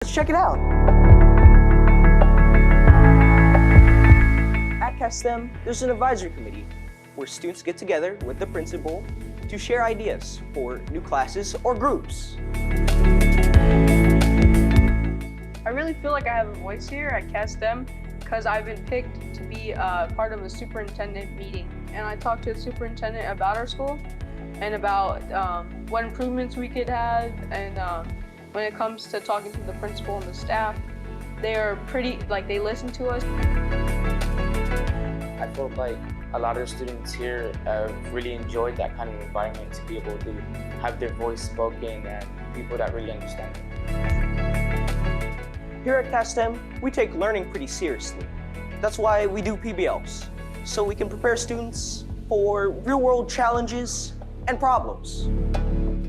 Let's check it out. At CASTEM, there's an advisory committee where students get together with the principal to share ideas for new classes or groups. I really feel like I have a voice here at CASTEM because I've been picked to be part of a superintendent meeting. And I talked to the superintendent about our school and about what improvements we could have. And when it comes to talking to the principal and the staff, they are they listen to us. I felt like a lot of students here really enjoyed that kind of environment to be able to have their voice spoken and people that really understand it. Here at CASTEM, we take learning pretty seriously. That's why we do PBLs, so we can prepare students for real-world challenges and problems.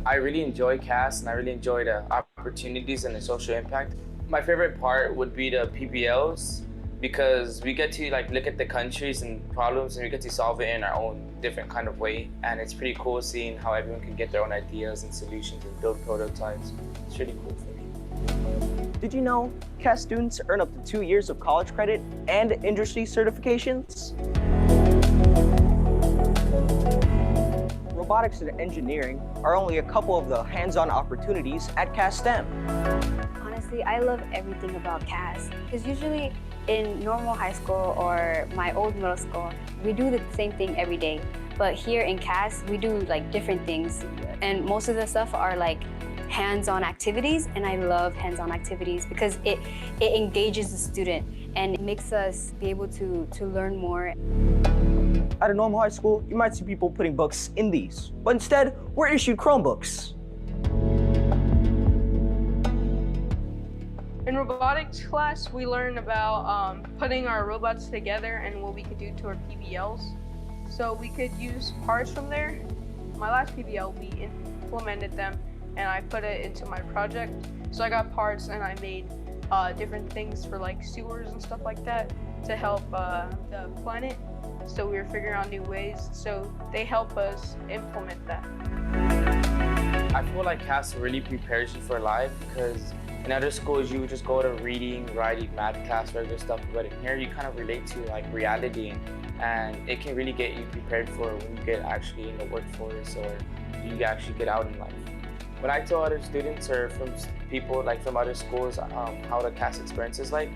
I really enjoy CAS and I really enjoy the opportunities and the social impact. My favorite part would be the PBLs because we get to look at the countries and problems and we get to solve it in our own different kind of way. And it's pretty cool seeing how everyone can get their own ideas and solutions and build prototypes. It's really cool for me. Did you know CAS students earn up to 2 years of college credit and industry certifications? Robotics and engineering are only a couple of the hands-on opportunities at CASTEM. Honestly, I love everything about CAS because usually in normal high school or my old middle school, we do the same thing every day. But here in CAS, we do different things. And most of the stuff are hands-on activities, and I love hands-on activities because it engages the student and it makes us be able to learn more. At a normal high school, you might see people putting books in these, but instead, we're issued Chromebooks. In robotics class, we learn about putting our robots together and what we could do to our PBLs. So we could use parts from there. My last PBL, we implemented them and I put it into my project. So I got parts and I made different things for sewers and stuff like that to help the planet. So we were figuring out new ways. So they help us implement that. I feel like CAS really prepares you for life because in other schools you would just go to reading, writing, math class, regular stuff, but in here you kind of relate to reality and it can really get you prepared for when you get actually in the workforce or you actually get out in life. When I tell other students or from people from other schools how the CAS experience is like,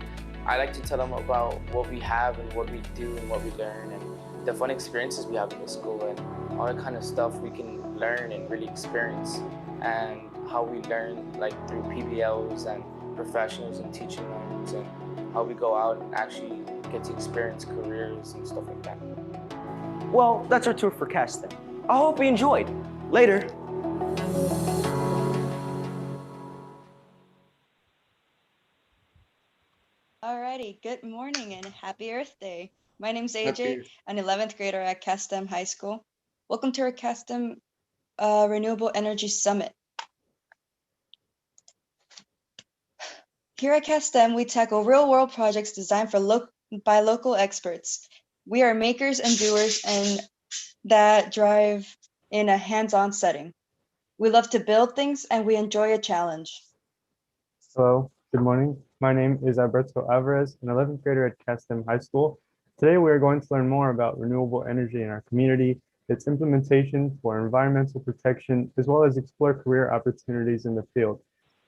I like to tell them about what we have and what we do and what we learn and the fun experiences we have in the school and all the kind of stuff we can learn and really experience and how we learn through PBLs and professionals and teaching moments and how we go out and actually get to experience careers and stuff like that. Well, that's our tour for CASTEM. I hope you enjoyed. Later. Alrighty, good morning and happy Earth Day. My name's AJ, an 11th grader at CASTEM High School. Welcome to our CASTEM Renewable Energy Summit. Here at CASTEM, we tackle real-world projects designed by local experts. We are makers and doers and that drive in a hands-on setting. We love to build things and we enjoy a challenge. Hello, good morning. My name is Alberto Alvarez, an 11th grader at CASTEM High School. Today we are going to learn more about renewable energy in our community, its implementation for environmental protection, as well as explore career opportunities in the field.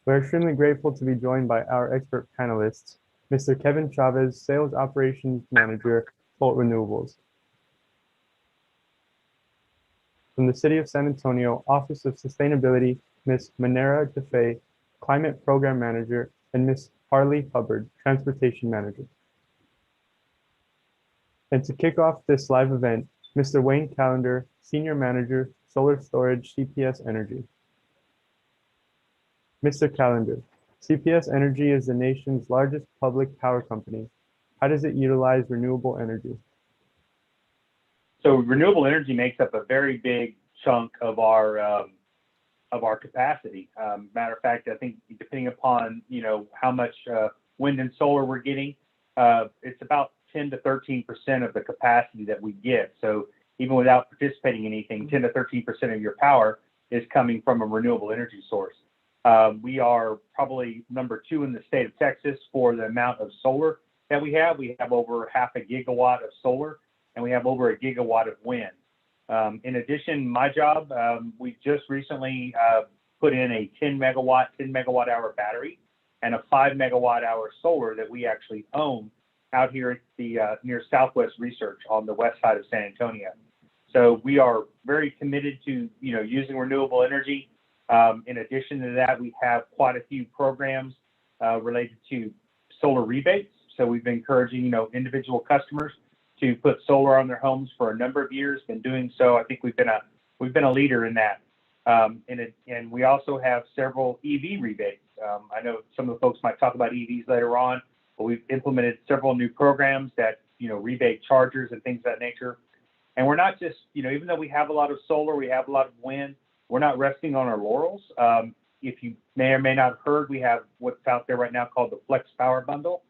We're extremely grateful to be joined by our expert panelists, Mr. Kevin Chavez, Sales Operations Manager, HOLT Renewables. From the City of San Antonio, Office of Sustainability, Ms. Manera DeFay, Climate Program Manager, and Ms. Harley Hubbard, Transportation Manager. And to kick off this live event, Mr. Wayne Callender, Senior Manager, Solar Storage, CPS Energy. Mr. Callender, CPS Energy is the nation's largest public power company. How does it utilize renewable energy? So renewable energy makes up a very big chunk of our capacity. Matter of fact, I think depending upon how much wind and solar we're getting, it's about 10 to 13% of the capacity that we get. So even without participating in anything, 10 to 13% of your power is coming from a renewable energy source. We are probably number 2 in the state of Texas for the amount of solar that we have. We have over half a gigawatt of solar, and we have over a gigawatt of wind. In addition, my job, we just recently put in a 10 megawatt hour battery and a 5 megawatt hour solar that we actually own out here at the near Southwest Research on the west side of San Antonio. So we are very committed to using renewable energy. In addition to that, we have quite a few programs related to solar rebates. So we've been encouraging individual customers to put solar on their homes for a number of years. Been doing so. I think we've been a leader in that. And we also have several EV rebates. I know some of the folks might talk about EVs later on, but we've implemented several new programs that rebate chargers and things of that nature. And we're not just even though we have a lot of solar, we have a lot of wind, we're not resting on our laurels. If you may or may not have heard, we have what's out there right now called the Flex Power Bundle.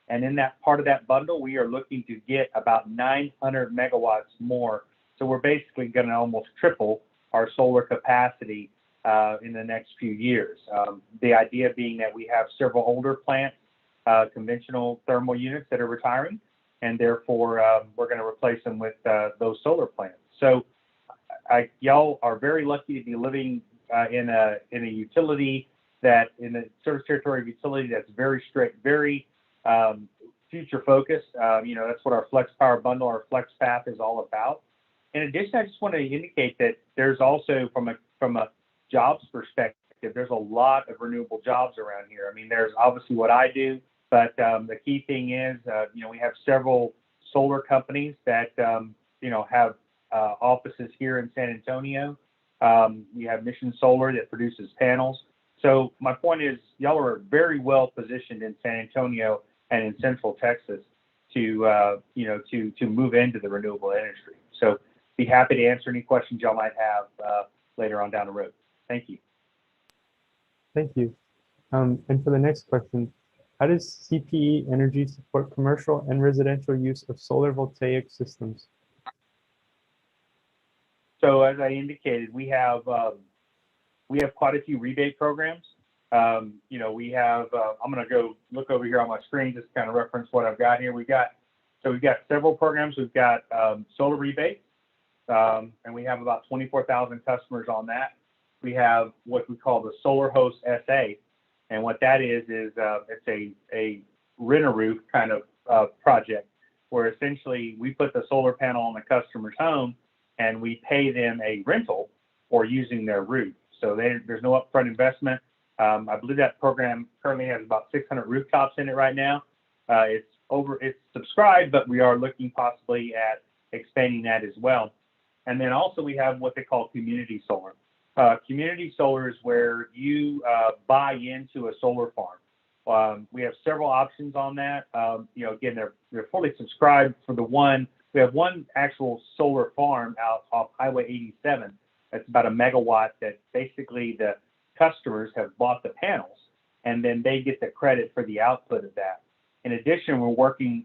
And in that part of that bundle, we are looking to get about 900 megawatts more. So we're basically going to almost triple our solar capacity in the next few years. The idea being that we have several older plants, conventional thermal units that are retiring, and therefore we're going to replace them with those solar plants. So y'all are very lucky to be living in a utility that, in a service territory of utility that's very strict, very future focused. That's what our Flex Power Bundle, our Flex Path is all about. In addition, I just want to indicate that there's also, from a jobs perspective, there's a lot of renewable jobs around here. I mean, there's obviously what I do, but the key thing is, we have several solar companies that, have offices here in San Antonio. We have Mission Solar that produces panels. So my point is, y'all are very well positioned in San Antonio and in Central Texas to move into the renewable industry. So be happy to answer any questions y'all might have later on down the road. Thank you. Thank you. And for the next question, how does CPE Energy support commercial and residential use of solar voltaic systems? So as I indicated, we have quite a few rebate programs. We have, I'm going to go look over here on my screen, just kind of reference what I've got here. We've got several programs. We've got solar rebates, and we have about 24,000 customers on that. We have what we call the Solar Host SA, and what that is it's a rent-a-roof kind of project where essentially we put the solar panel on the customer's home and we pay them a rental for using their roof. So there's no upfront investment. I believe that program currently has about 600 rooftops in it right now. It's subscribed, but we are looking possibly at expanding that as well. And then also we have what they call community solar. Community solar is where you buy into a solar farm. We have several options on that. Again, they're fully subscribed for the one. We have one actual solar farm out off Highway 87. That's about a megawatt that basically the customers have bought the panels, and then they get the credit for the output of that. In addition, we're working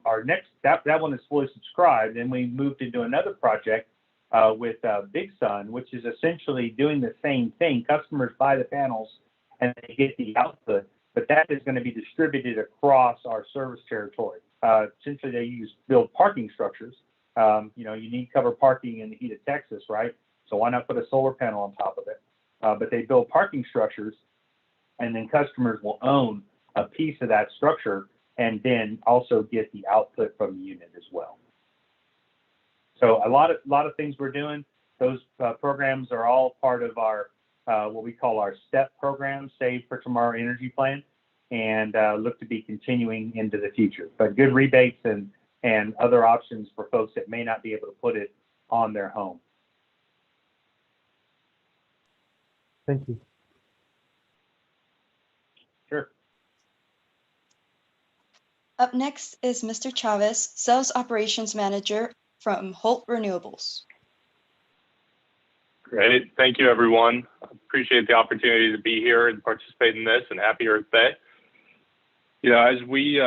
that one is fully subscribed, and we moved into another project with Big Sun, which is essentially doing the same thing. Customers buy the panels and they get the output, but that is going to be distributed across our service territory. Essentially, they build parking structures. You need covered parking in the heat of Texas, right? So why not put a solar panel on top of it? But they build parking structures, and then customers will own a piece of that structure and then also get the output from the unit as well. So a lot of things we're doing. Those programs are all part of our what we call our STEP program, Save for Tomorrow Energy Plan, and look to be continuing into the future. But good rebates and other options for folks that may not be able to put it on their home. Thank you. Sure. Up next is Mr. Chavez, Sales Operations Manager from HOLT Renewables. Great. Thank you, everyone. Appreciate the opportunity to be here and participate in this, and happy Earth Day. As we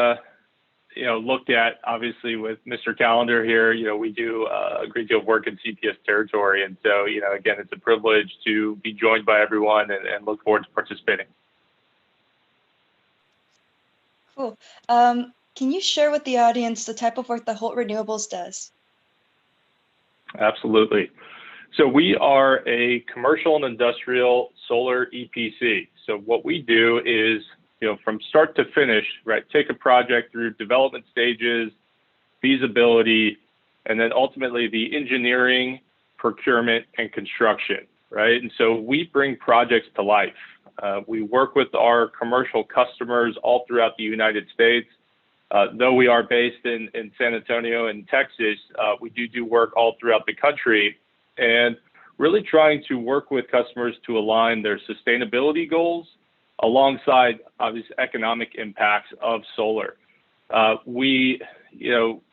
looked at, obviously, with Mr. Calendar here, we do a great deal of work in CPS territory. And so, again, it's a privilege to be joined by everyone and look forward to participating. Cool. Can you share with the audience the type of work that HOLT Renewables does? Absolutely. So we are a commercial and industrial solar EPC. So what we do is, from start to finish, right, take a project through development stages, feasibility, and then ultimately the engineering, procurement, and construction, right? And so we bring projects to life. We work with our commercial customers all throughout the United States. Though we are based in San Antonio and Texas, we do work all throughout the country, and really trying to work with customers to align their sustainability goals alongside obvious economic impacts of solar. We,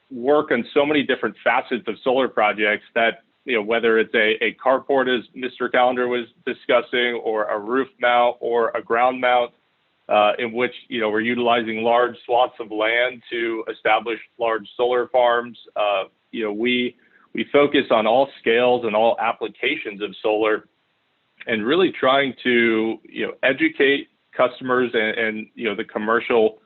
work on so many different facets of solar projects that, whether it's a carport, as Mr. Callender was discussing, or a roof mount or a ground mount, in which, we're utilizing large swaths of land to establish large solar farms. We focus on all scales and all applications of solar, and really trying to, educate customers and the commercial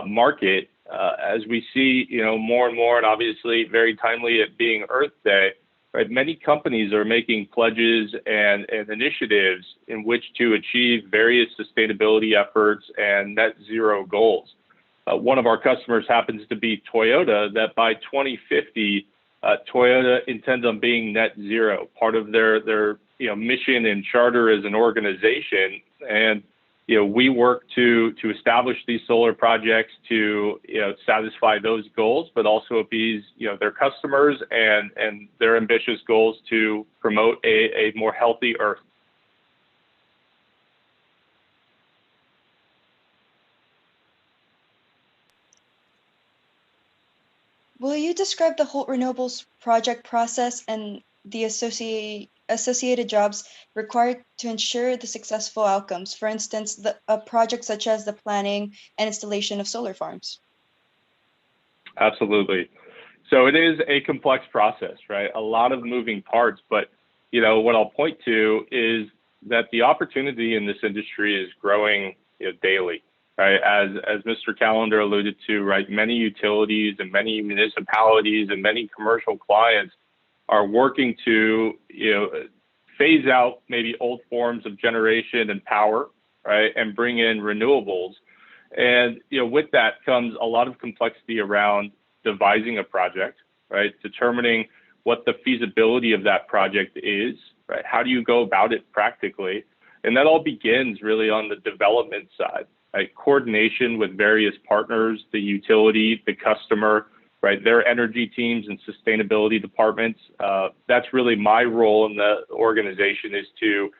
market as we see, more and more, and obviously very timely at being Earth Day, right? Many companies are making pledges and initiatives in which to achieve various sustainability efforts and net zero goals. One of our customers happens to be Toyota, that by 2050, Toyota intends on being net zero, part of their mission and charter as an organization. And we work to establish these solar projects to satisfy those goals, but also appease their customers and their ambitious goals to promote a more healthy Earth. Will you describe the HOLT Renewables project process and the associated jobs required to ensure the successful outcomes? For instance, a project such as the planning and installation of solar farms. Absolutely. So it is a complex process, right? A lot of moving parts, but what I'll point to is that the opportunity in this industry is growing daily. Right, as Mr. Callender alluded to, right, many utilities and many municipalities and many commercial clients are working to phase out maybe old forms of generation and power, right, and bring in renewables. And with that comes a lot of complexity around devising a project, right, determining what the feasibility of that project is, right, how do you go about it practically, and that all begins really on the development side. Right, coordination with various partners, the utility, the customer, right, their energy teams and sustainability departments. That's really my role in the organization, is to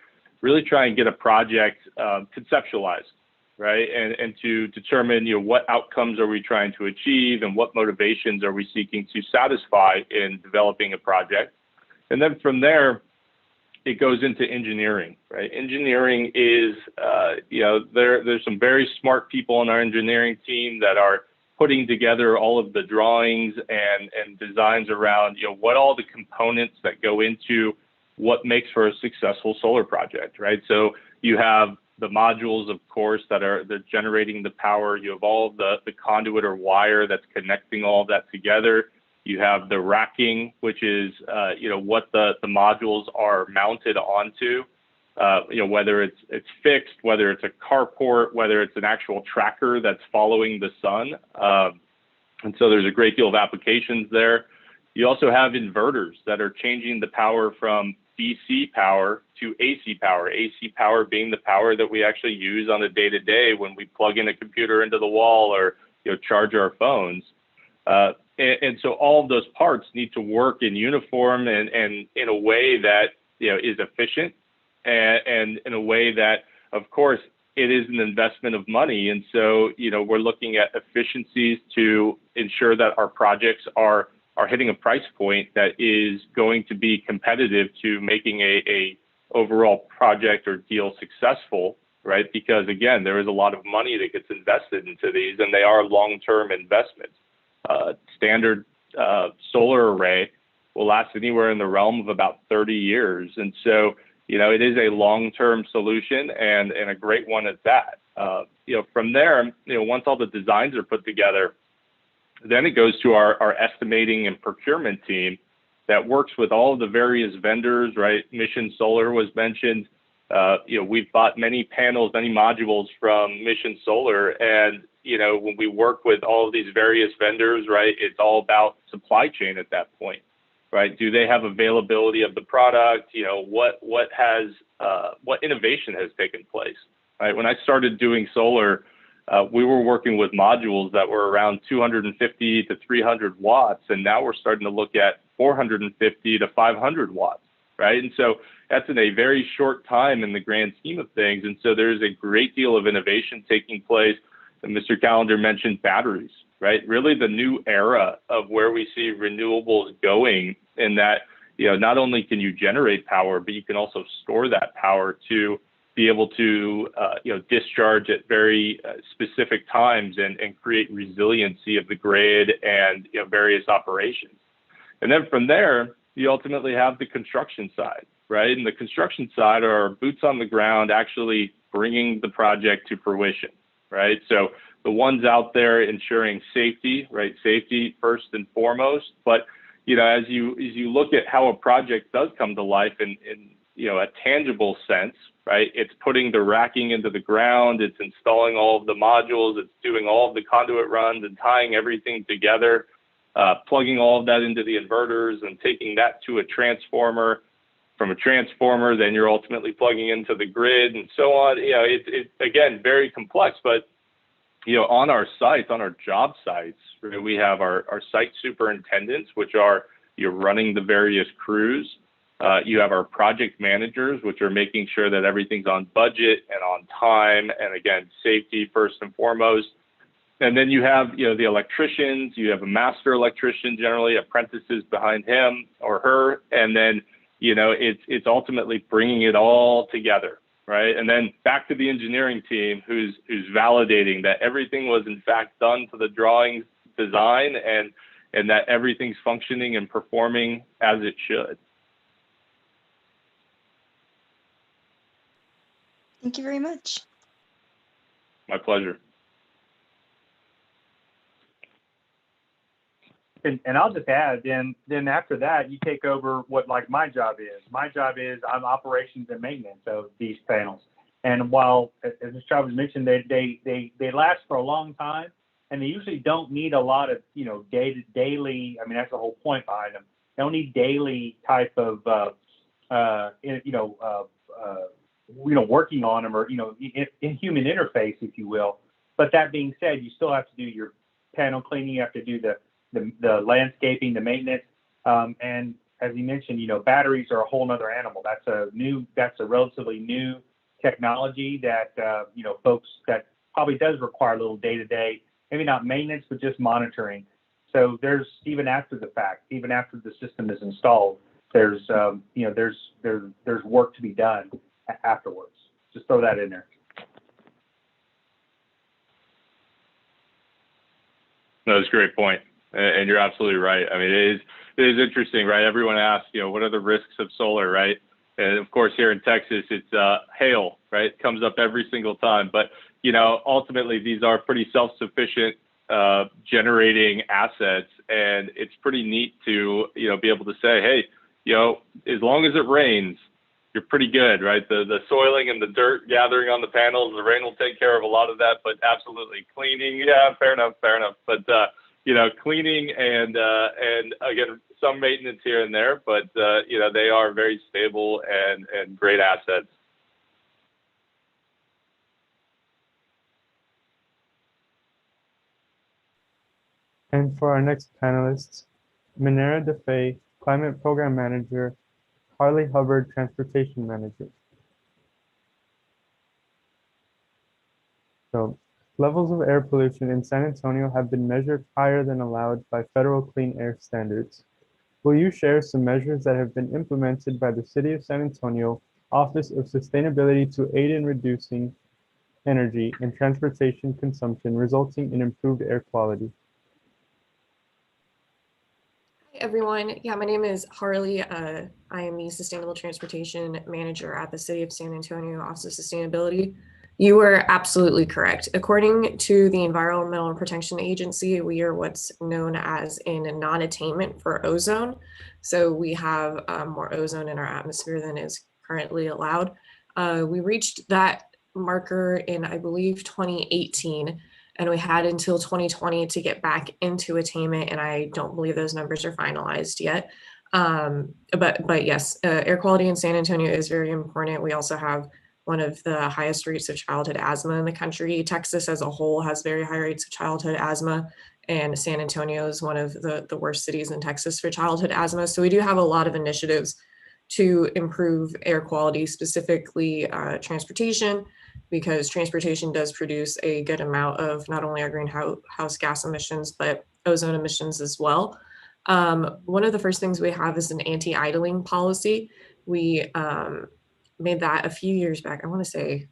really try and get a project conceptualized, right, and to determine what outcomes are we trying to achieve and what motivations are we seeking to satisfy in developing a project. And then from there, it goes into engineering, right? Engineering is, there's some very smart people on our engineering team that are putting together all of the drawings and designs around, what all the components that go into what makes for a successful solar project, right? So you have the modules, of course, they're generating the power. You have all the conduit or wire that's connecting all of that together. You have the racking, which is, what the modules are mounted onto, whether it's fixed, whether it's a carport, whether it's an actual tracker that's following the sun. And so there's a great deal of applications there. You also have inverters that are changing the power from DC power to AC power, AC power being the power that we actually use on a day-to-day when we plug in a computer into the wall or, charge our phones. And so all of those parts need to work in uniform and in a way that is efficient and in a way that, of course, it is an investment of money. And so, we're looking at efficiencies to ensure that our projects are hitting a price point that is going to be competitive to making a overall project or deal successful, right? Because again, there is a lot of money that gets invested into these, and they are long-term investments. Standard solar array will last anywhere in the realm of about 30 years. And so, it is a long-term solution and a great one at that. From there, once all the designs are put together, then it goes to our estimating and procurement team that works with all of the various vendors, right? Mission Solar was mentioned. We've bought many panels, many modules from Mission Solar. And, when we work with all of these various vendors, right, it's all about supply chain at that point, right? Do they have availability of the product? What innovation has taken place, right? When I started doing solar, we were working with modules that were around 250 to 300 watts, and now we're starting to look at 450 to 500 watts, right? And so that's in a very short time in the grand scheme of things. And so there's a great deal of innovation taking place. And Mr. Callender mentioned batteries, right? Really the new era of where we see renewables going, in that, not only can you generate power, but you can also store that power to be able to, discharge at very specific times and create resiliency of the grid and various operations. And then from there, you ultimately have the construction side, right? And the construction side are boots on the ground, actually bringing the project to fruition, right? So the ones out there ensuring safety, right? Safety first and foremost. But, as you look at how a project does come to life in a tangible sense, right? It's putting the racking into the ground, it's installing all of the modules, it's doing all of the conduit runs and tying everything together, plugging all of that into the inverters and taking that to a transformer. From a transformer, then you're ultimately plugging into the grid and so on. It's again, very complex, but, on our sites, on our job sites, right, we have our site superintendents, which are, you're running the various crews. You have our project managers, which are making sure that everything's on budget and on time. And again, safety first and foremost. And then you have, the electricians, you have a master electrician, generally apprentices behind him or her. And then, it's ultimately bringing it all together, right? And then back to the engineering team who's validating that everything was in fact done to the drawings design and that everything's functioning and performing as it should. Thank you very much. My pleasure. And I'll just add, then after that, you take over what my job is. My job is I'm operations and maintenance of these panels. And while, as Mr. Chavez mentioned, they last for a long time, and they usually don't need a lot of daily. I mean, that's the whole point behind them. They don't need daily type of working on them, or in human interface, if you will. But that being said, you still have to do your panel cleaning. You have to do the landscaping, the maintenance, and as he mentioned, batteries are a whole nother animal. That's a relatively new technology that folks, that probably does require a little day-to-day, maybe not maintenance, but just monitoring. So there's, even after the fact, even after the system is installed, there's work to be done afterwards. Just throw that in there. No, that's a great point. And you're absolutely right. I mean, it is interesting, right? Everyone asks, what are the risks of solar, right? And of course, here in Texas, it's hail, right? It comes up every single time. But, ultimately, these are pretty self-sufficient generating assets. And it's pretty neat to, be able to say, hey, as long as it rains, you're pretty good, right? The soiling and the dirt gathering on the panels, the rain will take care of a lot of that. But absolutely cleaning, yeah, fair enough. But, cleaning and again, some maintenance here and there, but they are very stable and great assets. And for our next panelists, Minera DeFay, Climate Program Manager, Harley Hubbard, Transportation Manager. So, levels of air pollution in San Antonio have been measured higher than allowed by federal clean air standards. Will you share some measures that have been implemented by the City of San Antonio Office of Sustainability to aid in reducing energy and transportation consumption, resulting in improved air quality? Everyone. Yeah, my name is Harley. I am the Sustainable Transportation Manager at the City of San Antonio Office of Sustainability. You were absolutely correct. According to the Environmental Protection Agency, we are what's known as in non-attainment for ozone. So we have more ozone in our atmosphere than is currently allowed. We reached that marker in, I believe, 2018. And we had until 2020 to get back into attainment, and I don't believe those numbers are finalized yet. But yes, air quality in San Antonio is very important. We also have one of the highest rates of childhood asthma in the country. Texas as a whole has very high rates of childhood asthma, and San Antonio is one of the worst cities in Texas for childhood asthma. So we do have a lot of initiatives to improve air quality, specifically transportation, because transportation does produce a good amount of not only our greenhouse gas emissions, but ozone emissions as well. One of the first things we have is an anti-idling policy. We made that a few years back. I want to say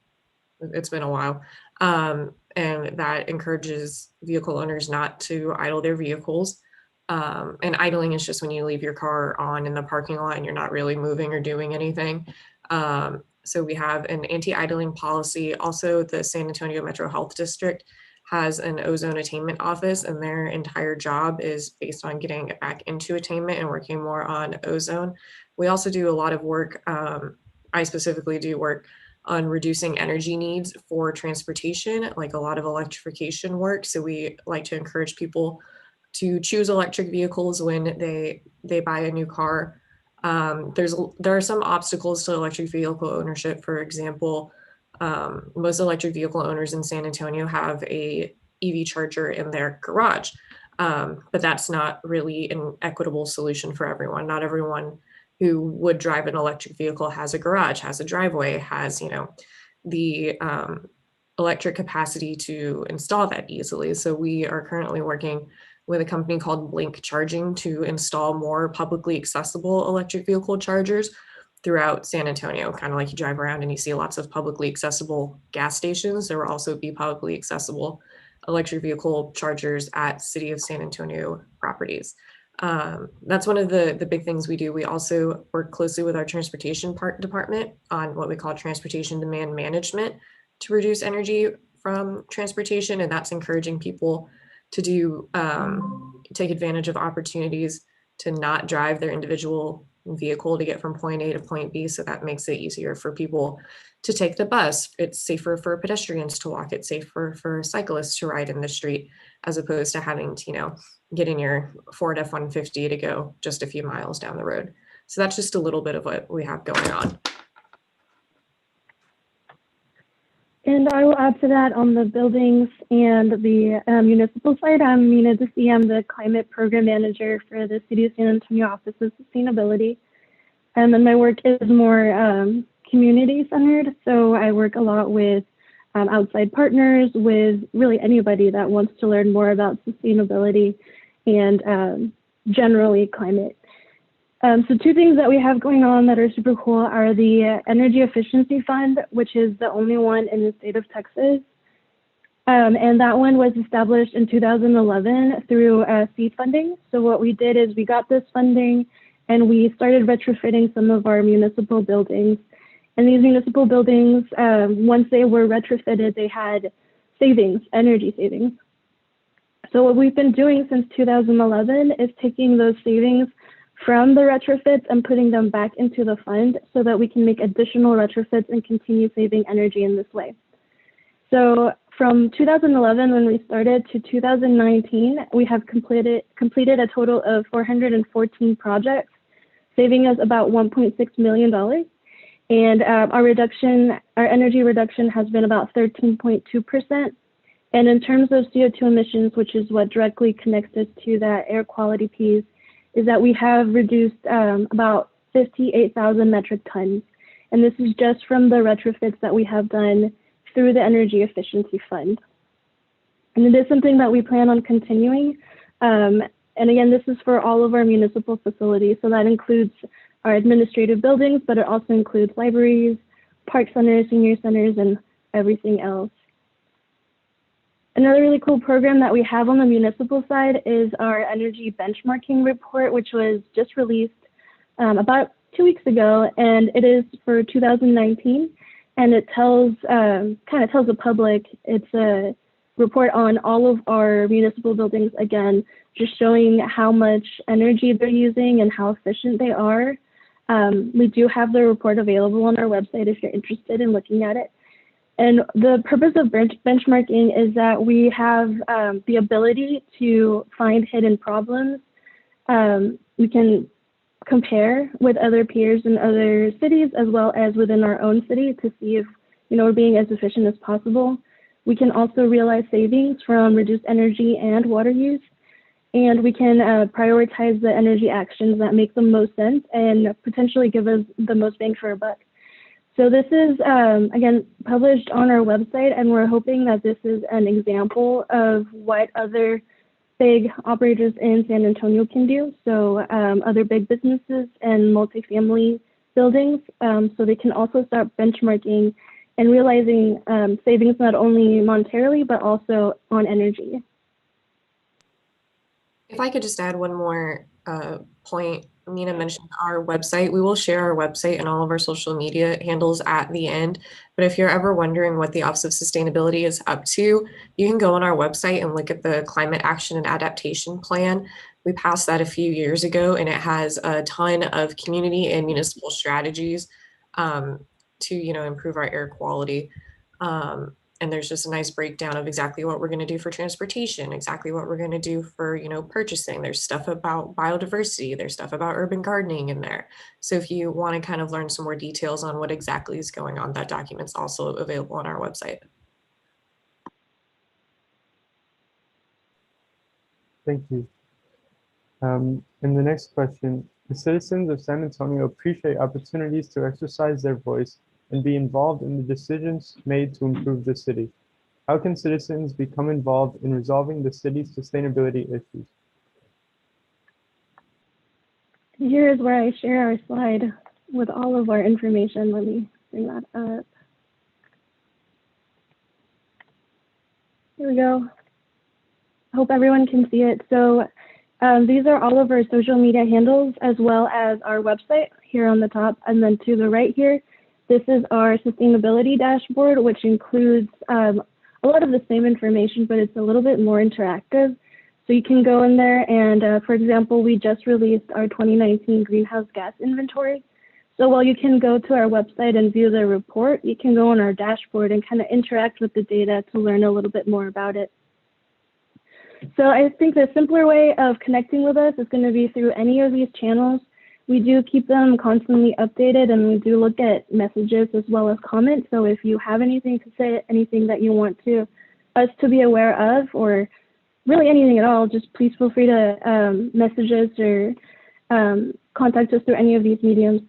it's been a while. And that encourages vehicle owners not to idle their vehicles. And idling is just when you leave your car on in the parking lot and you're not really moving or doing anything. So we have an anti-idling policy. Also, the San Antonio Metro Health District has an ozone attainment office, and their entire job is based on getting it back into attainment and working more on ozone. We also do a lot of work. I specifically do work on reducing energy needs for transportation, like a lot of electrification work. So we like to encourage people to choose electric vehicles when they buy a new car. There are some obstacles to electric vehicle ownership. For example, most electric vehicle owners in San Antonio have a EV charger in their garage, but that's not really an equitable solution for everyone. Not everyone who would drive an electric vehicle has a garage, has a driveway, has the electric capacity to install that easily. So we are currently working with a company called Blink Charging to install more publicly accessible electric vehicle chargers throughout San Antonio. Kind of like you drive around and you see lots of publicly accessible gas stations. There will also be publicly accessible electric vehicle chargers at City of San Antonio properties. That's one of the big things we do. We also work closely with our transportation department on what we call transportation demand management to reduce energy from transportation. And that's encouraging people to do take advantage of opportunities to not drive their individual vehicle to get from point A to point B. So that makes it easier for people to take the bus. It's safer for pedestrians to walk. It's safer for cyclists to ride in the street, as opposed to having to, get in your Ford F-150 to go just a few miles down the road. So that's just a little bit of what we have going on. And I will add to that on the buildings and the municipal side. I'm Mina Desi. I'm the Climate Program Manager for the City of San Antonio Office of Sustainability. And my work is more community centered. So I work a lot with outside partners, with really anybody that wants to learn more about sustainability and generally climate. So two things that we have going on that are super cool are the Energy Efficiency Fund, which is the only one in the state of Texas. And that one was established in 2011 through seed funding. So what we did is we got this funding and we started retrofitting some of our municipal buildings. And these municipal buildings, once they were retrofitted, they had savings, energy savings. So what we've been doing since 2011 is taking those savings from the retrofits and putting them back into the fund so that we can make additional retrofits and continue saving energy in this way. So from 2011, when we started, to 2019, we have completed a total of 414 projects, saving us about $1.6 million. And our energy reduction has been about 13.2%. And in terms of CO2 emissions, which is what directly connects us to that air quality piece, is that we have reduced about 58,000 metric tons. And this is just from the retrofits that we have done through the Energy Efficiency Fund. And it is something that we plan on continuing. And again, this is for all of our municipal facilities. So that includes our administrative buildings, but it also includes libraries, park centers, senior centers, and everything else. Another really cool program that we have on the municipal side is our energy benchmarking report, which was just released about 2 weeks ago, and it is for 2019. And it tells kind of tells the public, it's a report on all of our municipal buildings, again, just showing how much energy they're using and how efficient they are. We do have the report available on our website if you're interested in looking at it. And the purpose of benchmarking is that we have the ability to find hidden problems. We can compare with other peers in other cities as well as within our own city to see if we're being as efficient as possible. We can also realize savings from reduced energy and water use, and we can prioritize the energy actions that make the most sense and potentially give us the most bang for our buck. So this is, again, published on our website, and we're hoping that this is an example of what other big operators in San Antonio can do. So other big businesses and multifamily buildings, so they can also start benchmarking and realizing savings not only monetarily, but also on energy. If I could just add one more point, Nina mentioned our website. We will share our website and all of our social media handles at the end. But if you're ever wondering what the Office of Sustainability is up to, you can go on our website and look at the Climate Action and Adaptation Plan. We passed that a few years ago, and it has a ton of community and municipal strategies to improve our air quality. And there's just a nice breakdown of exactly what we're going to do for transportation, exactly what we're going to do for, purchasing. There's stuff about biodiversity. There's stuff about urban gardening in there. So if you want to kind of learn some more details on what exactly is going on, that document's also available on our website. Thank you. And the next question, the citizens of San Antonio appreciate opportunities to exercise their voice and be involved in the decisions made to improve the city. How can citizens become involved in resolving the city's sustainability issues? Here is where I share our slide with all of our information. Let me bring that up. Here we go. I hope everyone can see it. So these are all of our social media handles as well as our website here on the top. And then to the right here, this is our sustainability dashboard, which includes a lot of the same information, but it's a little bit more interactive. So you can go in there and, for example, we just released our 2019 greenhouse gas inventory. So while you can go to our website and view the report, you can go on our dashboard and kind of interact with the data to learn a little bit more about it. So I think the simpler way of connecting with us is going to be through any of these channels. We do keep them constantly updated, and we do look at messages as well as comments. So if you have anything to say, anything that you want us to be aware of, or really anything at all, just please feel free to message us or contact us through any of these mediums.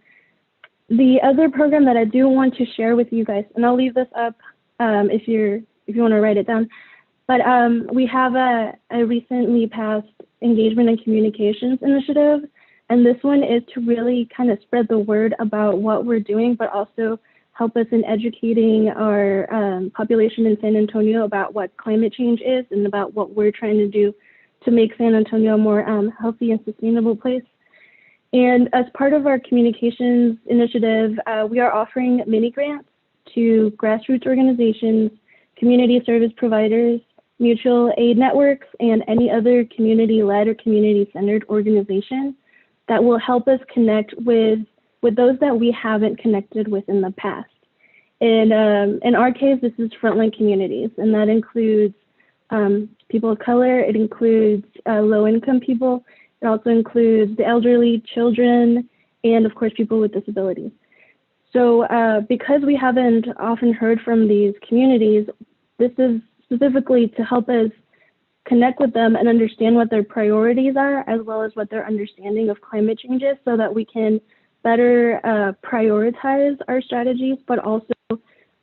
The other program that I do want to share with you guys, and I'll leave this up if you want to write it down, but we have a recently passed engagement and communications initiative. And this one is to really kind of spread the word about what we're doing, but also help us in educating our population in San Antonio about what climate change is and about what we're trying to do to make San Antonio a more healthy and sustainable place. And as part of our communications initiative, we are offering mini grants to grassroots organizations, community service providers, mutual aid networks, and any other community-led or community-centered organization that will help us connect with those that we haven't connected with in the past. And in our case, this is frontline communities, and that includes people of color, it includes low-income people, it also includes the elderly, children, and of course, people with disabilities. So because we haven't often heard from these communities, this is specifically to help us connect with them and understand what their priorities are, as well as what their understanding of climate change is, so that we can better prioritize our strategies, but also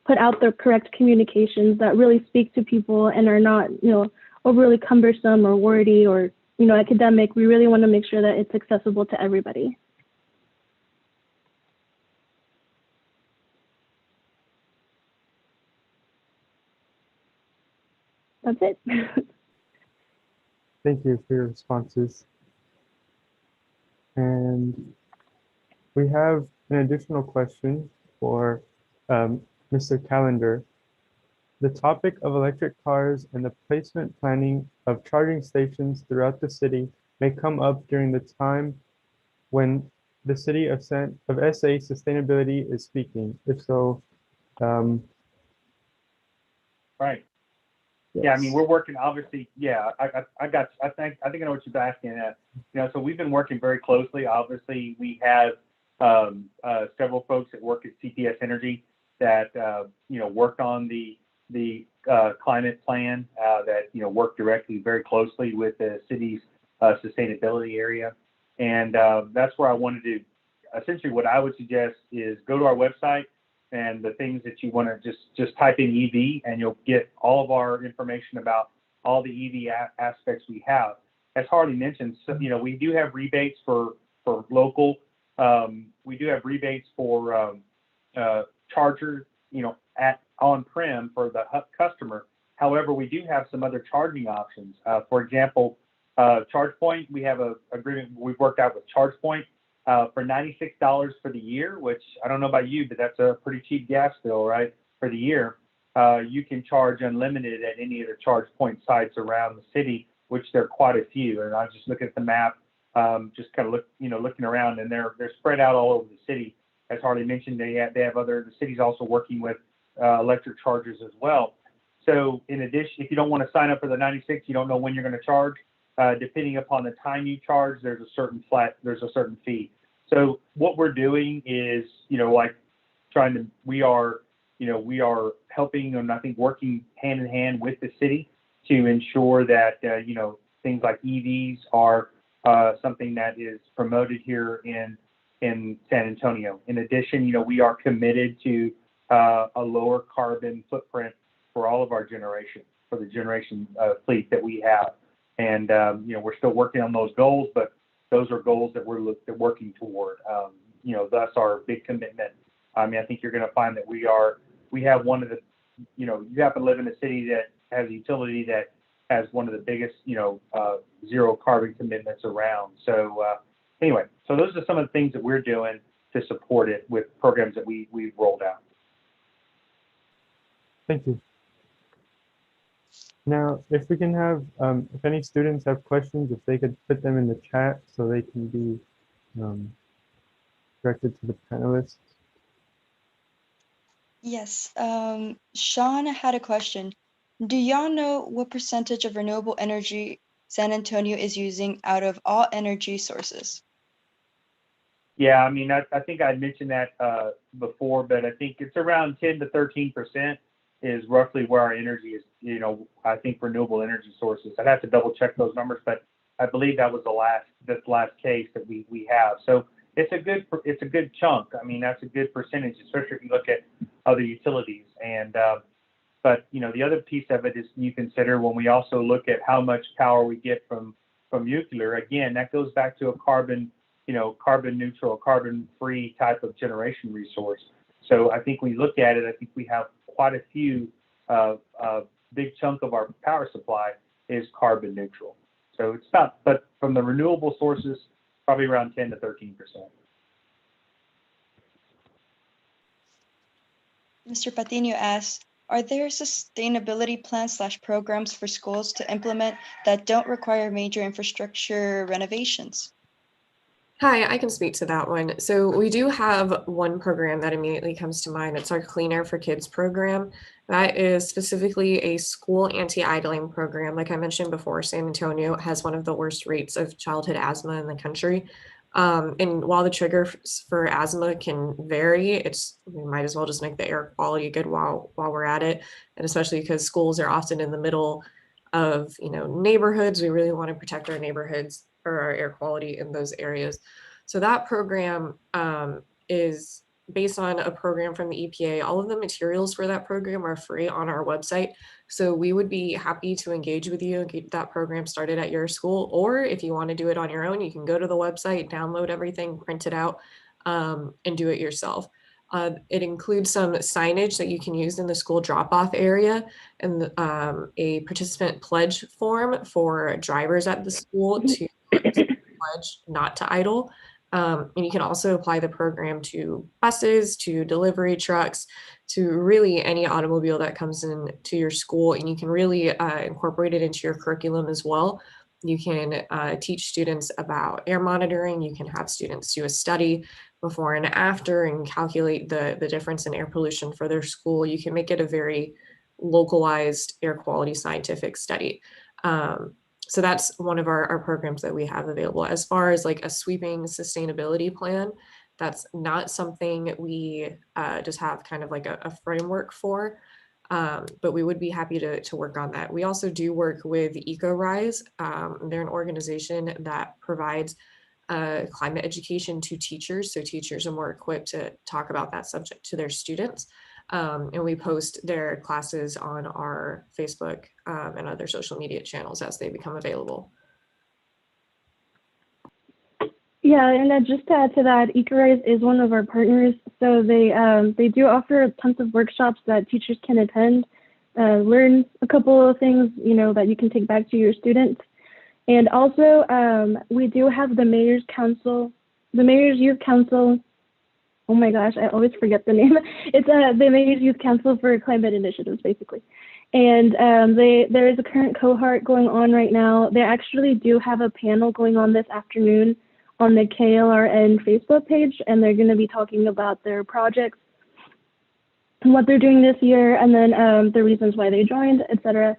put out the correct communications that really speak to people and are not, overly cumbersome or wordy or, academic. We really want to make sure that it's accessible to everybody. that's it. Thank you for your responses. And we have an additional question for Mr. Calendar. The topic of electric cars and the placement planning of charging stations throughout the city may come up during the time when the city of SA Sustainability is speaking. If so, Right. yes. Yeah, I mean, we're working, obviously, yeah, I got, I think I know what you're asking at. You know, so we've been working very closely. Obviously, we have several folks that work at CPS Energy that, you know, worked on the climate plan that, you know, work directly very closely with the city's sustainability area. And that's where I wanted to, essentially what I would suggest is go to our website, and the things that you want to just type in EV, and you'll get all of our information about all the EV aspects we have. As Harley mentioned, so, you know, we do have rebates for local. We do have rebates for chargers, you know, at on-prem for the customer. However, we do have some other charging options. For example, ChargePoint, we have an agreement we've worked out with ChargePoint. For $96 for the year, which I don't know about you, but that's a pretty cheap gas bill, right? For the year, you can charge unlimited at any of the charge point sites around the city, which there are quite a few. And I was just looking at the map, just kind of looking around, and they're spread out all over the city. As Harley mentioned, they have the city's also working with electric chargers as well. So in addition, if you don't want to sign up for the 96, you don't know when you're going to charge. Depending upon the time you charge, there's a certain fee. So what we're doing is, you know, like we are helping and I think working hand in hand with the city to ensure that, you know, things like EVs are something that is promoted here in San Antonio. In addition, you know, we are committed to a lower carbon footprint for all of our generation, for the generation fleet that we have. And, you know, we're still working on those goals, but those are goals that we're working toward, you know, thus our big commitment. I mean, I think you're going to find that we have one of the, you know, you happen to live in a city that has a utility that has one of the biggest, you know, zero carbon commitments around. So anyway, so those are some of the things that we're doing to support it with programs that we've rolled out. Thank you. Now, if we can have, if any students have questions, if they could put them in the chat so they can be directed to the panelists. Yes, Sean had a question. Do y'all know what percentage of renewable energy San Antonio is using out of all energy sources? Yeah, I mean, I think I mentioned that before, but I think it's around 10 to 13% is roughly where our energy is, you know, I think renewable energy sources. I'd have to double check those numbers, but I believe that was the last case that we have. So it's a good chunk. I mean, that's a good percentage, especially if you look at other utilities. And but you know, the other piece of it is you consider when we also look at how much power we get from nuclear. Again, that goes back to a carbon neutral, carbon free type of generation resource. So I think when you look at it, I think we have quite a few big chunk of our power supply is carbon neutral. So it's not, but from the renewable sources, probably around 10 to 13%. Mr. Patino asks, are there sustainability plans / programs for schools to implement that don't require major infrastructure renovations? Hi, I can speak to that one. So we do have one program that immediately comes to mind. It's our Clean Air for Kids program. That is specifically a school anti-idling program. Like I mentioned before, San Antonio has one of the worst rates of childhood asthma in the country. And while the triggers for asthma can vary, we might as well just make the air quality good while we're at it. And especially because schools are often in the middle of, you know, neighborhoods. We really want to protect our neighborhoods or our air quality in those areas. So that program is based on a program from the EPA. All of the materials for that program are free on our website. So we would be happy to engage with you and get that program started at your school. Or if you want to do it on your own, you can go to the website, download everything, print it out, and do it yourself. It includes some signage that you can use in the school drop-off area and a participant pledge form for drivers at the school to pledge not to idle. And you can also apply the program to buses, to delivery trucks, to really any automobile that comes in to your school. And you can really incorporate it into your curriculum as well. You can teach students about air monitoring. You can have students do a study before and after and calculate the difference in air pollution for their school. You can make it a very localized air quality scientific study. So that's one of our programs that we have available. As far as like a sweeping sustainability plan, that's not something we just have kind of like a framework for, but we would be happy to work on that. We also do work with Ecorise. They're an organization that provides climate education to teachers, so teachers are more equipped to talk about that subject to their students. And we post their classes on our Facebook and other social media channels as they become available. Yeah, and just to add to that, Ecorise is one of our partners. So they do offer tons of workshops that teachers can attend, learn a couple of things, you know, that you can take back to your students. And also, we do have the Mayor's Council, the Mayor's Youth Council. Oh my gosh, I always forget the name. It's the Mayor's Youth Council for Climate Initiatives, basically. And there is a current cohort going on right now. They actually do have a panel going on this afternoon on the KLRN Facebook page, and they're going to be talking about their projects and what they're doing this year, and then the reasons why they joined, etc.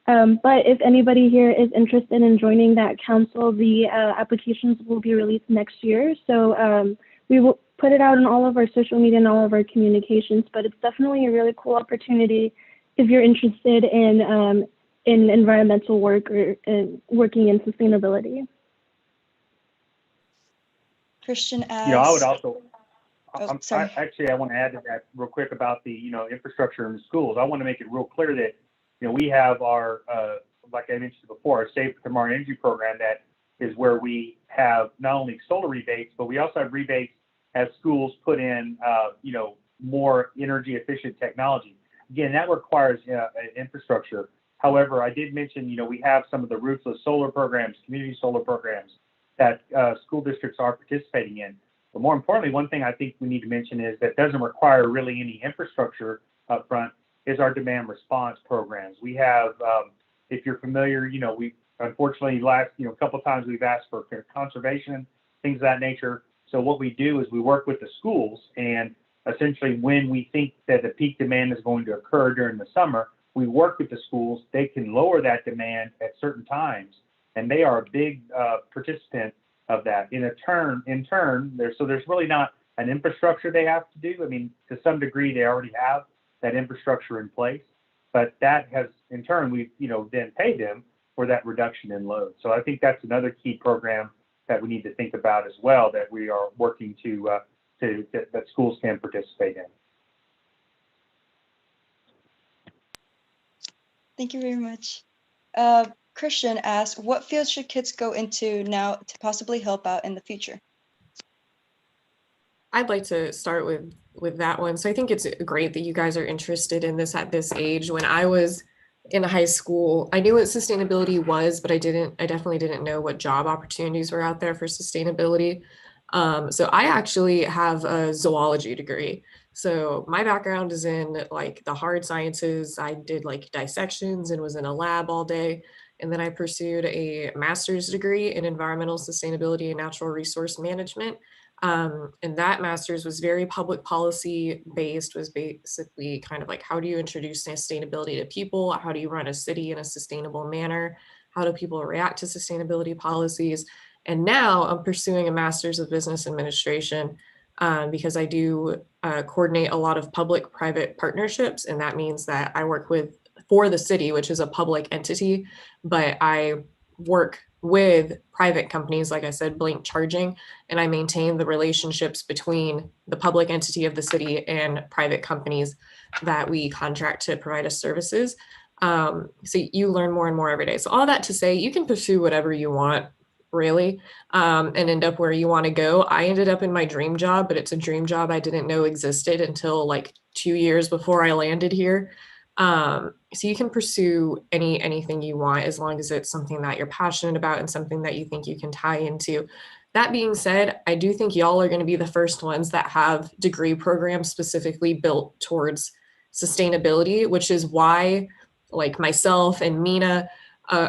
But if anybody here is interested in joining that council, the applications will be released next year. So we will put it out in all of our social media and all of our communications, but it's definitely a really cool opportunity if you're interested in environmental work or working in sustainability. Christian asks. You know, I would also, sorry. I want to add to that real quick about the, infrastructure in the schools. I want to make it real clear that, we have our, like I mentioned before, our Save Tomorrow Energy program that is where we have not only solar rebates, but we also have rebates as schools put in, more energy efficient technology. Again, that requires infrastructure. However, I did mention, we have some of the roofless solar programs, community solar programs that school districts are participating in. But more importantly, one thing I think we need to mention is that doesn't require really any infrastructure up front is our demand response programs. We have, if you're familiar, we unfortunately last, couple of times we've asked for conservation, things of that nature. So what we do is we work with the schools, and essentially when we think that the peak demand is going to occur during the summer, we work with the schools. They can lower that demand at certain times, and they are a big participant of that. In turn, there's really not an infrastructure they have to do. I mean, to some degree, they already have that infrastructure in place, but that has, in turn, we've then paid them for that reduction in load. So I think that's another key program that we need to think about as well, that we are working to that schools can participate in. Thank you very much. Christian asks, what fields should kids go into now to possibly help out in the future? I'd like to start with that one. So I think it's great that you guys are interested in this at this age. When I was in high school, I knew what sustainability was, but I definitely didn't know what job opportunities were out there for sustainability. So I actually have a zoology degree. So my background is in like the hard sciences. I did like dissections and was in a lab all day. And then I pursued a master's degree in environmental sustainability and natural resource management. And that master's was very public policy based, was basically kind of like, how do you introduce sustainability to people? How do you run a city in a sustainable manner? How do people react to sustainability policies? And now I'm pursuing a master's of business administration because I do coordinate a lot of public-private partnerships. And that means that I work for the city, which is a public entity, but I work with private companies, like I said, blank charging, and I maintain the relationships between the public entity of the city and private companies that we contract to provide us services. So you learn more and more every day. So all that to say, you can pursue whatever you want really, and end up where you want to go. I ended up in my dream job, but it's a dream job I didn't know existed until like 2 years before I landed here. So you can pursue anything you want as long as it's something that you're passionate about and something that you think you can tie into. That being said, I do think y'all are going to be the first ones that have degree programs specifically built towards sustainability, which is why like myself and Mina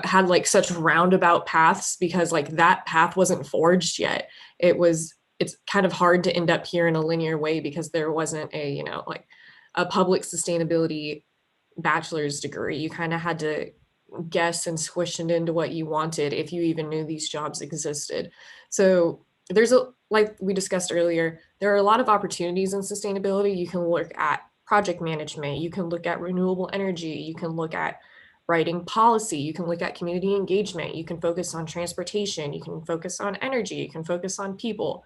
had like such roundabout paths, because like that path wasn't forged yet. It's kind of hard to end up here in a linear way because there wasn't a, like a public sustainability bachelor's degree. You kind of had to guess and squish it into what you wanted if you even knew these jobs existed. So like we discussed earlier, there are a lot of opportunities in sustainability. You can look at project management, you can look at renewable energy, you can look at writing policy, you can look at community engagement, you can focus on transportation, you can focus on energy, you can focus on people.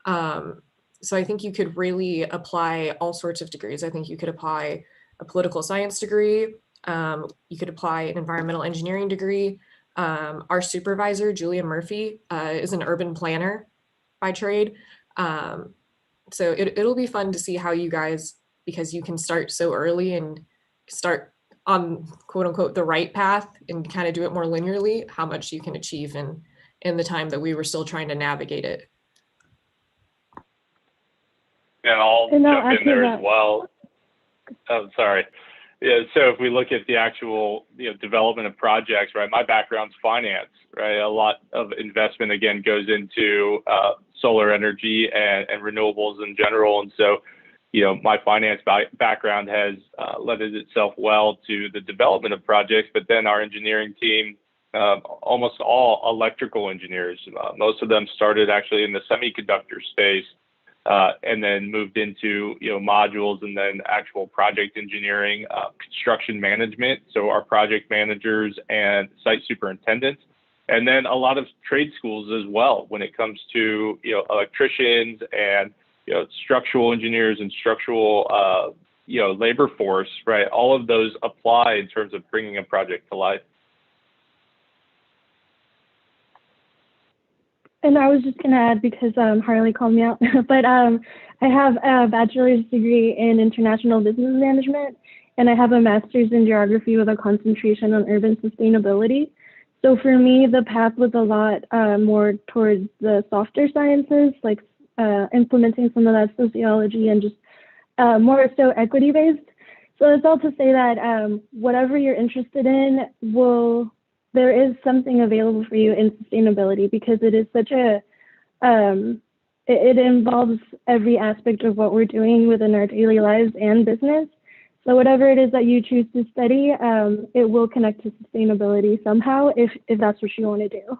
So I think you could really apply all sorts of degrees. I think you could apply a political science degree. You could apply an environmental engineering degree. Our supervisor, Julia Murphy, is an urban planner by trade. So it'll be fun to see how you guys, because you can start so early and start on quote unquote the right path and kind of do it more linearly, how much you can achieve in the time that we were still trying to navigate it. And I'll jump in there as well. Oh, sorry. Yeah, so if we look at the actual development of projects, right, my background's finance, right? A lot of investment, again, goes into solar energy and renewables in general. And so, my finance background has lended itself well to the development of projects, but then our engineering team, almost all electrical engineers, most of them started actually in the semiconductor space, and then moved into modules and then actual project engineering, construction management. So our project managers and site superintendents, and then a lot of trade schools as well when it comes to electricians and structural engineers and structural labor force, right? All of those apply in terms of bringing a project to life. And I was just going to add, because Harley called me out, but I have a bachelor's degree in international business management, and I have a master's in geography with a concentration on urban sustainability. So for me, the path was a lot more towards the softer sciences, like implementing some of that sociology and just more so equity-based. So it's all to say that whatever you're interested in there is something available for you in sustainability, because it is such a, it involves every aspect of what we're doing within our daily lives and business. So whatever it is that you choose to study, it will connect to sustainability somehow if that's what you want to do.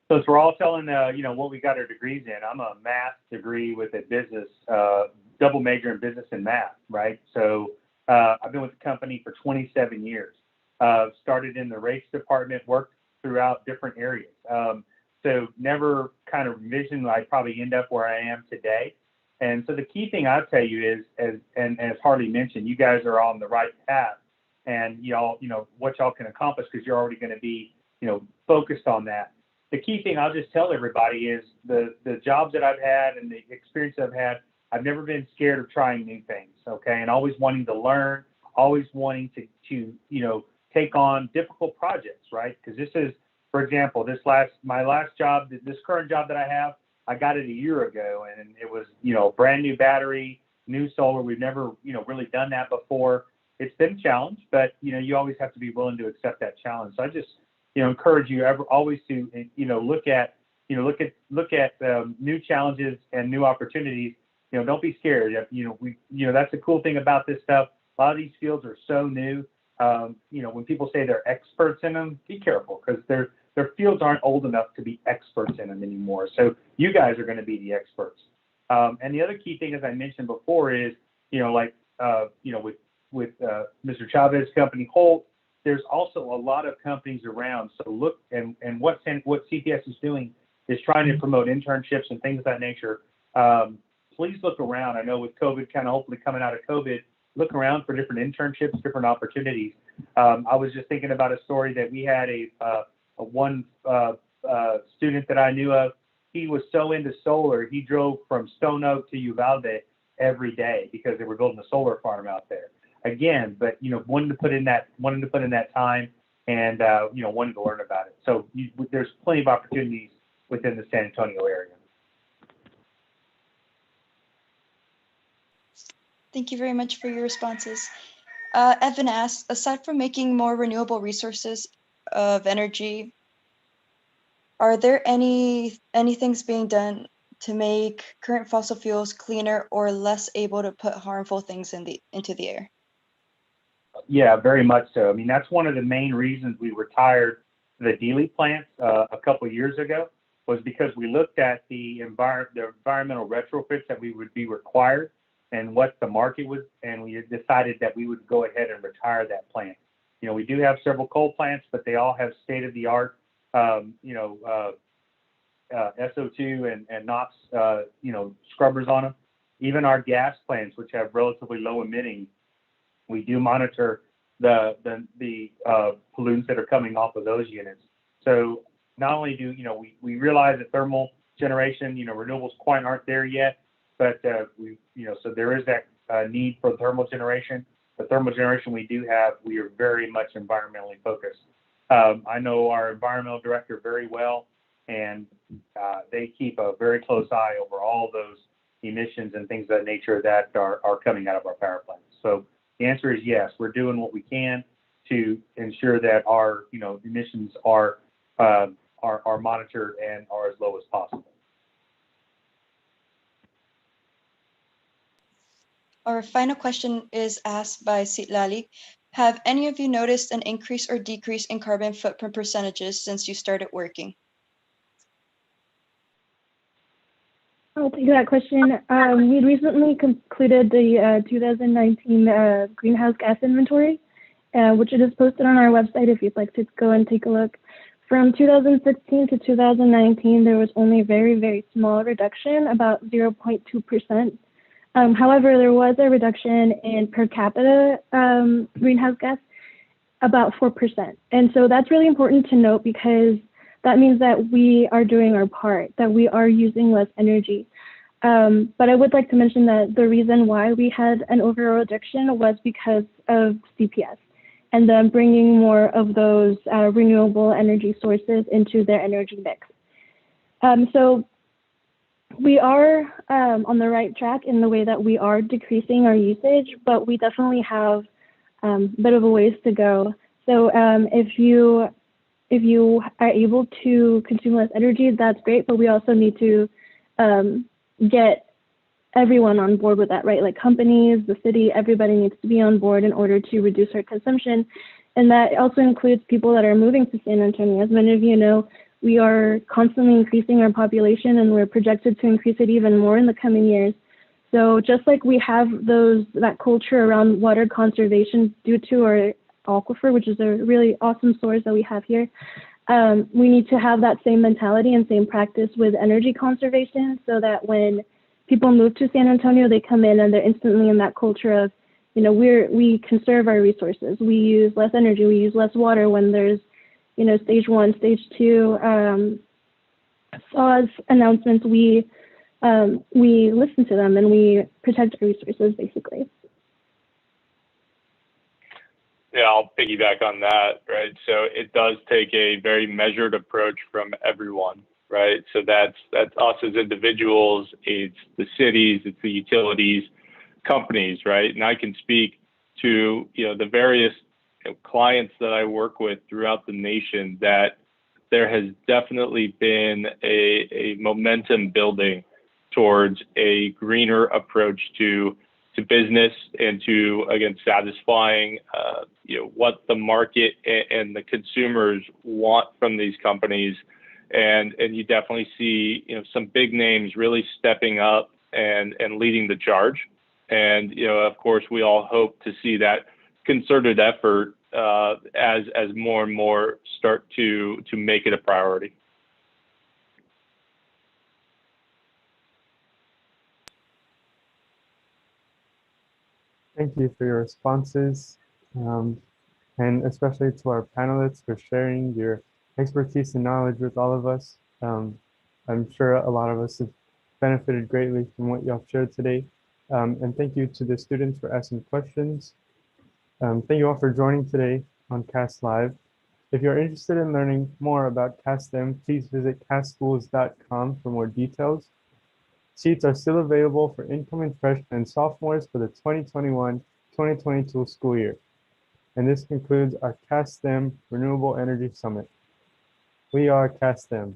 So as we're all telling, what we got our degrees in, I'm a math degree with a business, double major in business and math, right? So I've been with the company for 27 years. Started in the race department, worked throughout different areas. So never kind of envisioned I'd probably end up where I am today. And so the key thing I'll tell you is, as Harley mentioned, you guys are on the right path, and y'all, what y'all can accomplish because you're already going to be, focused on that. The key thing I'll just tell everybody is the jobs that I've had and the experience I've had, I've never been scared of trying new things, okay? And always wanting to learn, always wanting to take on difficult projects, right? Because this is, for example, my last job, this current job that I have, I got it a year ago, and it was, brand new battery, new solar. We've never, really done that before. It's been a challenge, but, you always have to be willing to accept that challenge. So I just, encourage you always to, look at new challenges and new opportunities. Don't be scared. That's the cool thing about this stuff. A lot of these fields are so new. When people say they're experts in them, be careful, because their fields aren't old enough to be experts in them anymore. So you guys are going to be the experts. And the other key thing, as I mentioned before, is, with Mr. Chavez's company, HOLT, there's also a lot of companies around. So look, and what CPS is doing is trying to promote internships and things of that nature. Please look around. I know with COVID kind of hopefully coming out of COVID, look around for different internships, different opportunities. I was just thinking about a story that we had one student that I knew of, he was so into solar, he drove from Stone Oak to Uvalde every day because they were building a solar farm out there. Again, but wanted to put in that time and wanted to learn about it. So there's plenty of opportunities within the San Antonio area. Thank you very much for your responses. Evan asks, aside from making more renewable resources of energy, are there any things being done to make current fossil fuels cleaner or less able to put harmful things into the air? Yeah, very much so. I mean, that's one of the main reasons we retired the Dealey plant a couple of years ago, was because we looked at the environmental retrofits that we would be required and what the market was, and we decided that we would go ahead and retire that plant. We do have several coal plants, but they all have state-of-the-art, SO2 and NOx, scrubbers on them. Even our gas plants, which have relatively low emitting, we do monitor the pollutants that are coming off of those units. So not only do we realize that thermal generation, renewables quite aren't there yet, but so there is that need for thermal generation. The thermal generation we do have, we are very much environmentally focused. I know our environmental director very well, and they keep a very close eye over all those emissions and things of that nature that are coming out of our power plants. So the answer is yes, we're doing what we can to ensure that our emissions are monitored and are as low as possible. Our final question is asked by Sitlali. Have any of you noticed an increase or decrease in carbon footprint percentages since you started working? I'll take that question. We recently concluded the 2019 greenhouse gas inventory, which it is posted on our website if you'd like to go and take a look. From 2016 to 2019, there was only a very, very small reduction, about 0.2%. However, there was a reduction in per capita greenhouse gas, about 4%. And so that's really important to note because that means that we are doing our part, that we are using less energy. But I would like to mention that the reason why we had an overall reduction was because of CPS and then bringing more of those renewable energy sources into their energy mix. So we are on the right track in the way that we are decreasing our usage, but we definitely have a bit of a ways to go. So if you are able to consume less energy, that's great, but we also need to get everyone on board with that, right? Like companies, the city, everybody needs to be on board in order to reduce our consumption. And that also includes people that are moving to San Antonio. As many of you know, we are constantly increasing our population and we're projected to increase it even more in the coming years. So just like we have that culture around water conservation due to our aquifer, which is a really awesome source that we have here, we need to have that same mentality and same practice with energy conservation so that when people move to San Antonio, they come in and they're instantly in that culture of, we conserve our resources. We use less energy, we use less water when there's, stage 1, stage 2 SAWS announcements. We listen to them and we protect our resources basically. Yeah, I'll piggyback on that, right? So it does take a very measured approach from everyone, right? So that's us as individuals, it's the cities, it's the utilities, companies, right? And I can speak to, the various clients that I work with throughout the nation that there has definitely been a momentum building towards a greener approach to business and to, again, satisfying, what the market and the consumers want from these companies. And you definitely see, some big names really stepping up and leading the charge. And, of course, we all hope to see that concerted effort as more and more start to make it a priority. Thank you for your responses, and especially to our panelists for sharing your expertise and knowledge with all of us. I'm sure a lot of us have benefited greatly from what you all shared today. And thank you to the students for asking questions. Thank you all for joining today on Cast Live. If you're interested in learning more about CastSTEM, please visit castschools.com for more details. Seats are still available for incoming freshmen and sophomores for the 2021-2022 school year. And this concludes our CastSTEM Renewable Energy Summit. We are CastSTEM.